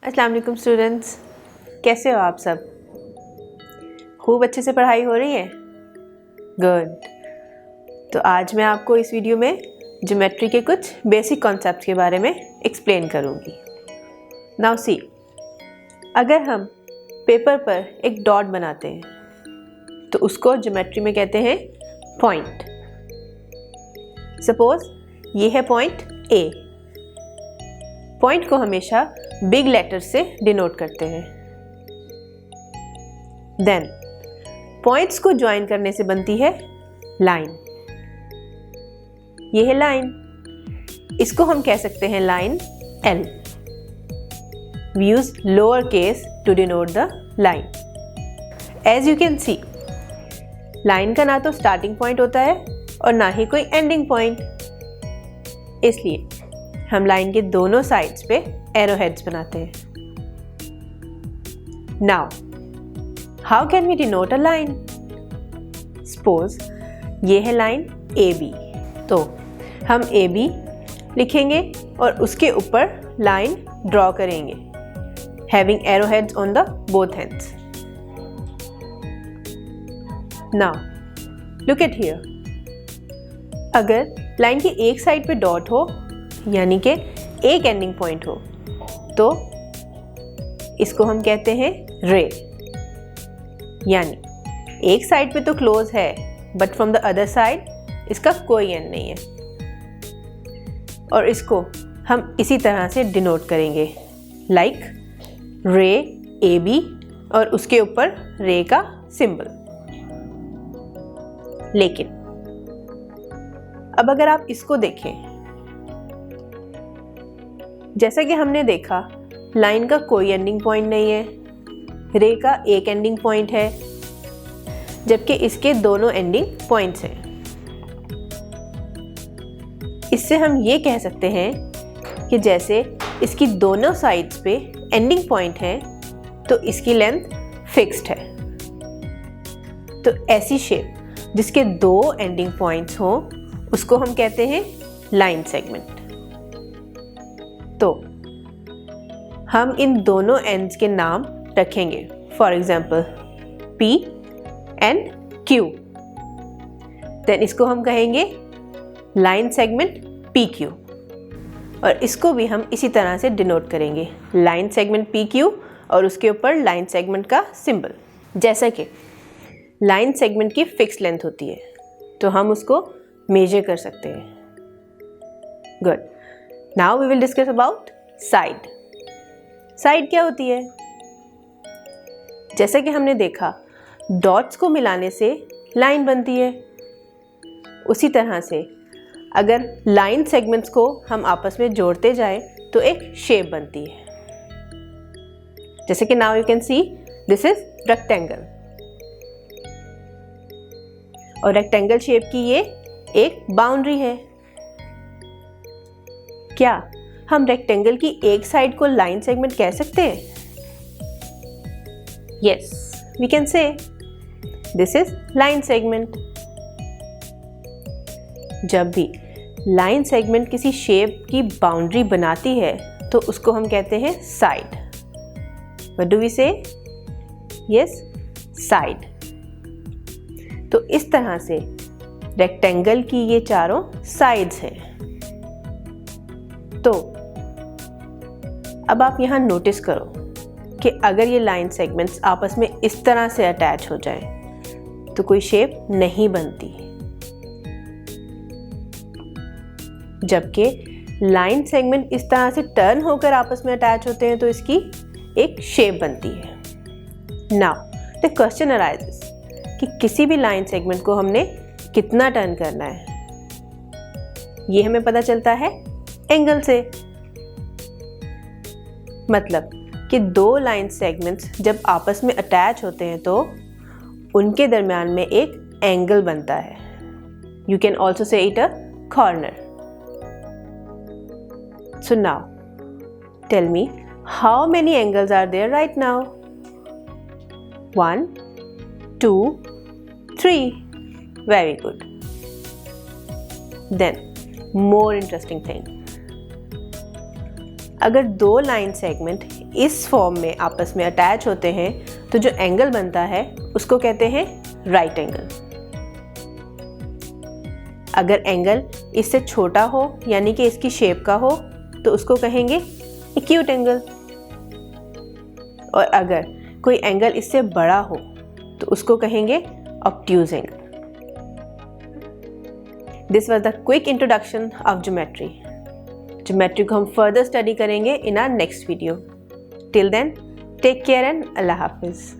अस्सलाम वालेकुम स्टूडेंट्स, कैसे हो आप सब? खूब अच्छे से पढ़ाई हो रही है? गुड। तो आज मैं आपको इस वीडियो में ज्योमेट्री के कुछ बेसिक कॉन्सेप्ट्स के बारे में एक्सप्लेन करूँगी। नाउ सी, अगर हम पेपर पर एक डॉट बनाते हैं तो उसको ज्योमेट्री में कहते हैं पॉइंट। सपोज ये है पॉइंट ए। पॉइंट को हमेशा बिग लेटर से डिनोट करते हैं। देन पॉइंट्स को ज्वाइन करने से बनती है लाइन। ये है लाइन, इसको हम कह सकते हैं line L। We use lower case to denote the line. As you can see, line का ना तो स्टार्टिंग पॉइंट होता है और ना ही कोई एंडिंग पॉइंट, इसलिए हम लाइन के दोनों साइड्स पे एरो हेड्स बनाते हैं। Now, how can we denote a line? Suppose ये है लाइन AB, तो हम AB लिखेंगे और उसके ऊपर लाइन ड्रॉ करेंगे, having arrowheads on the both ends. Now, look at here. अगर लाइन की एक साइड पे डॉट हो यानी कि एक एंडिंग पॉइंट हो तो इसको हम कहते हैं रे। यानी एक साइड पे तो क्लोज है but from the other side इसका कोई एंड नहीं है, और इसको हम इसी तरह से डिनोट करेंगे लाइक रे AB और उसके ऊपर रे का सिंबल। लेकिन अब अगर आप इसको देखें, जैसा कि हमने देखा लाइन का कोई एंडिंग पॉइंट नहीं है, रे का एक एंडिंग पॉइंट है, जबकि इसके दोनों एंडिंग पॉइंट्स हैं। इससे हम ये कह सकते हैं कि जैसे इसकी दोनों साइड्स पे एंडिंग पॉइंट है तो इसकी लेंथ फिक्स्ड है। तो ऐसी शेप जिसके दो एंडिंग पॉइंट्स हों उसको हम कहते हैं लाइन सेगमेंट। तो हम इन दोनों एंड्स के नाम रखेंगे, for example P and Q। Then इसको हम कहेंगे लाइन सेगमेंट PQ, और इसको भी हम इसी तरह से डिनोट करेंगे, लाइन सेगमेंट PQ और उसके ऊपर लाइन सेगमेंट का सिंबल। जैसा कि लाइन सेगमेंट की फिक्स लेंथ होती है तो हम उसको मेजर कर सकते हैं। Good. Now we will discuss about side. Side क्या होती है? जैसा कि हमने देखा डॉट्स को मिलाने से लाइन बनती है, उसी तरह से अगर लाइन सेगमेंट्स को हम आपस में जोड़ते जाएं तो एक शेप बनती है। जैसे कि now you can see this is rectangle, और रेक्टेंगल शेप की ये एक बाउंड्री है। क्या हम रेक्टेंगल की एक साइड को लाइन सेगमेंट कह सकते हैं? Yes, we can say this is line segment. जब भी लाइन सेगमेंट किसी शेप की बाउंड्री बनाती है तो उसको हम कहते हैं side. What do we say? Yes, side. तो इस तरह से रेक्टेंगल की ये चारों साइड्स हैं। तो अब आप यहां नोटिस करो कि अगर ये लाइन सेगमेंट्स आपस में इस तरह से अटैच हो जाएं तो कोई शेप नहीं बनती, जबकि लाइन सेगमेंट इस तरह से टर्न होकर आपस में अटैच होते हैं तो इसकी एक शेप बनती है। नाउ द क्वेश्चन अराइजेस कि किसी भी लाइन सेगमेंट को हमने कितना टर्न करना है। ये हमें पता चलता है एंगल से। मतलब कि दो लाइन सेगमेंट्स जब आपस में अटैच होते हैं तो उनके दरम्यान में एक एंगल बनता है। You can also say it a corner. So now tell me how many angles are there right now? 1, 2, 3. Very good. Then more interesting thing. अगर दो लाइन सेगमेंट इस फॉर्म में आपस में अटैच होते हैं तो जो एंगल बनता है उसको कहते हैं राइट एंगल। अगर एंगल इससे छोटा हो यानी कि इसकी शेप का हो तो उसको कहेंगे एक्यूट एंगल, और अगर कोई एंगल इससे बड़ा हो तो उसको कहेंगे obtuse angle. This was the quick introduction of geometry. Geometry को हम फर्दर स्टडी करेंगे in our next video. Till then take care and अल्लाह हाफिज।